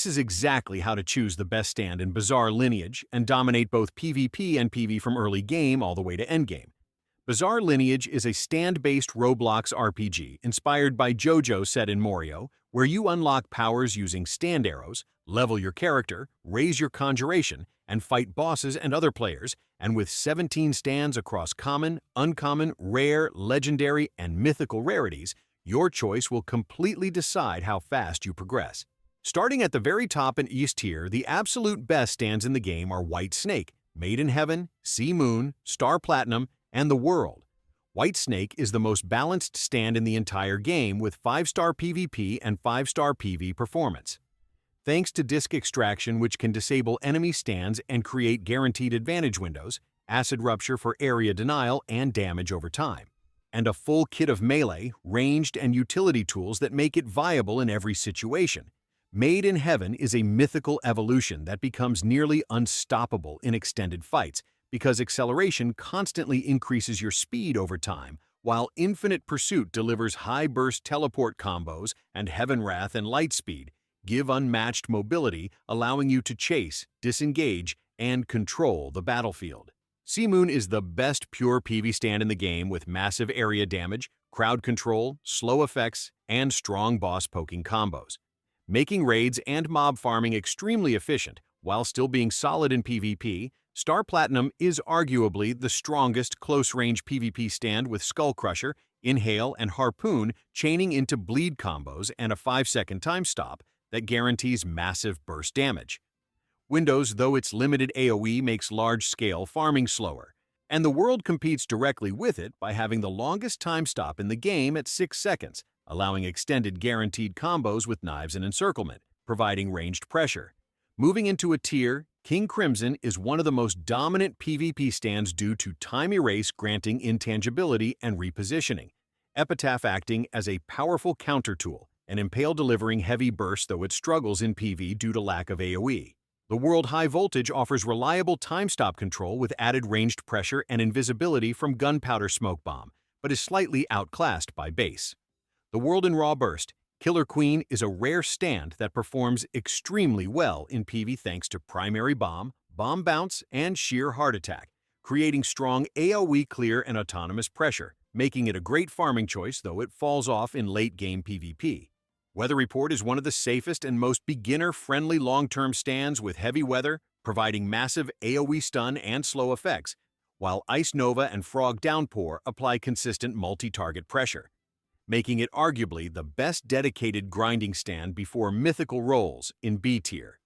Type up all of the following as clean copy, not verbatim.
This is exactly how to choose the best stand in Bizarre Lineage and dominate both PvP and PvE from early game all the way to endgame. Bizarre Lineage is a stand-based Roblox RPG inspired by JoJo set in Morio, where you unlock powers using stand arrows, level your character, raise your conjuration, and fight bosses and other players, and with 17 stands across common, uncommon, rare, legendary, and mythical rarities, your choice will completely decide how fast you progress. Starting at the very top in East Tier, the absolute best stands in the game are White Snake, Made in Heaven, Sea Moon, Star Platinum, and the World. White Snake is the most balanced stand in the entire game with 5-star PvP and 5-star PvE performance. Thanks to Disc Extraction, which can disable enemy stands and create guaranteed advantage windows, Acid Rupture for area denial and damage over time, and a full kit of melee, ranged, and utility tools that make it viable in every situation. Made in Heaven is a mythical evolution that becomes nearly unstoppable in extended fights because acceleration constantly increases your speed over time, while Infinite Pursuit delivers high-burst teleport combos and Heaven Wrath and Lightspeed give unmatched mobility, allowing you to chase, disengage, and control the battlefield. Sea Moon is the best pure PvE stand in the game with massive area damage, crowd control, slow effects, and strong boss poking combos, making raids and mob farming extremely efficient while still being solid in PvP. Star Platinum is arguably the strongest close-range PvP stand with Skull Crusher, Inhale, and Harpoon chaining into bleed combos and a 5-second time stop that guarantees massive burst damage. Windows, though its limited AoE makes large-scale farming slower, and the World competes directly with it by having the longest time stop in the game at 6 seconds, allowing extended guaranteed combos with knives and encirclement, providing ranged pressure. Moving into a tier, King Crimson is one of the most dominant PvP stands due to Time Erase granting intangibility and repositioning, Epitaph acting as a powerful counter tool, and Impale delivering heavy bursts though it struggles in PvE due to lack of AoE. The World High Voltage offers reliable time stop control with added ranged pressure and invisibility from Gunpowder Smoke Bomb, but is slightly outclassed by Base. The World in Raw Burst, Killer Queen is a rare stand that performs extremely well in PvE thanks to Primary Bomb, Bomb Bounce, and Sheer Heart Attack, creating strong AoE clear and autonomous pressure, making it a great farming choice though it falls off in late-game PvP. Weather Report is one of the safest and most beginner-friendly long-term stands with heavy weather, providing massive AoE stun and slow effects, while Ice Nova and Frog Downpour apply consistent multi-target pressure, making it arguably the best dedicated grinding stand before mythical rolls in B tier.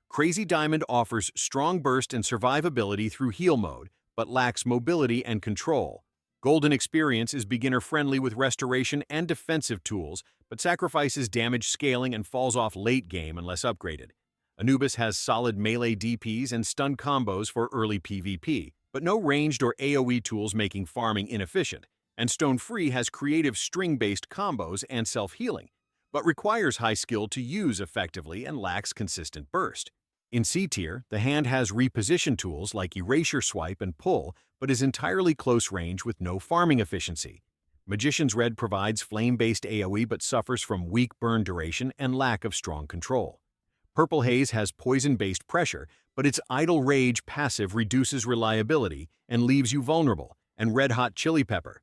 Crazy Diamond offers strong burst and survivability through heal mode, but lacks mobility and control. Golden Experience is beginner-friendly with restoration and defensive tools, but sacrifices damage scaling and falls off late game unless upgraded. Anubis has solid melee DPs and stun combos for early PvP, but no ranged or AoE tools making farming inefficient. And Stone Free has creative string-based combos and self-healing, but requires high skill to use effectively and lacks consistent burst. In C tier, the hand has reposition tools like Erasure Swipe and Pull, but is entirely close range with no farming efficiency. Magician's Red provides flame-based AoE but suffers from weak burn duration and lack of strong control. Purple Haze has poison-based pressure, but its Idle Rage passive reduces reliability and leaves you vulnerable, and Red Hot Chili Pepper,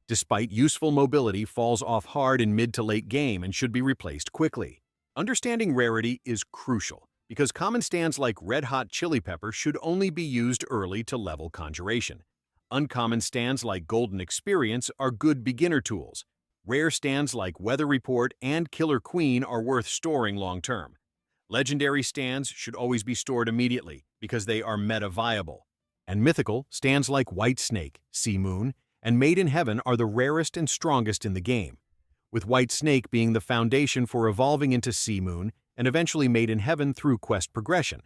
despite useful mobility, falls off hard in mid to late game and should be replaced quickly. Understanding rarity is crucial, because common stands like Red Hot Chili Pepper should only be used early to level conjuration. Uncommon stands like Golden Experience are good beginner tools. Rare stands like Weather Report and Killer Queen are worth storing long-term. Legendary stands should always be stored immediately because they are meta-viable. And mythical stands like White Snake, Sea Moon, and Made in Heaven are the rarest and strongest in the game, with White Snake being the foundation for evolving into Sea Moon and eventually Made in Heaven through quest progression.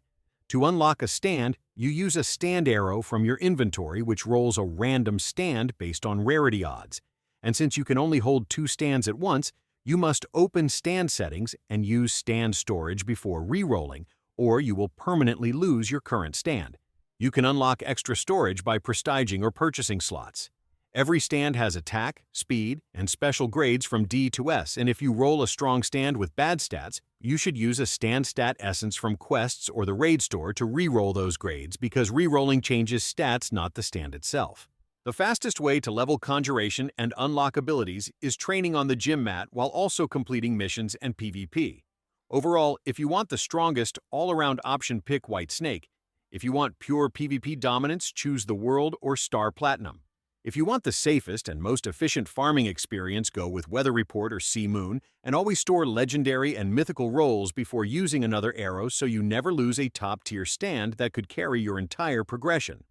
To unlock a stand, you use a stand arrow from your inventory which rolls a random stand based on rarity odds, and since you can only hold 2 stands at once, you must open stand settings and use stand storage before re-rolling, or you will permanently lose your current stand. You can unlock extra storage by prestiging or purchasing slots. Every stand has attack, speed, and special grades from D to S, and if you roll a strong stand with bad stats, You should use a stand stat essence from quests or the raid store to reroll those grades because rerolling changes stats, not the stand itself. The fastest way to level conjuration and unlock abilities is training on the gym mat while also completing missions and PvP. Overall, if you want the strongest, all-around option, pick White Snake. If you want pure PvP dominance, choose the World or Star Platinum. If you want the safest and most efficient farming experience, go with Weather Report or Sea Moon, and always store legendary and mythical rolls before using another arrow so you never lose a top-tier stand that could carry your entire progression.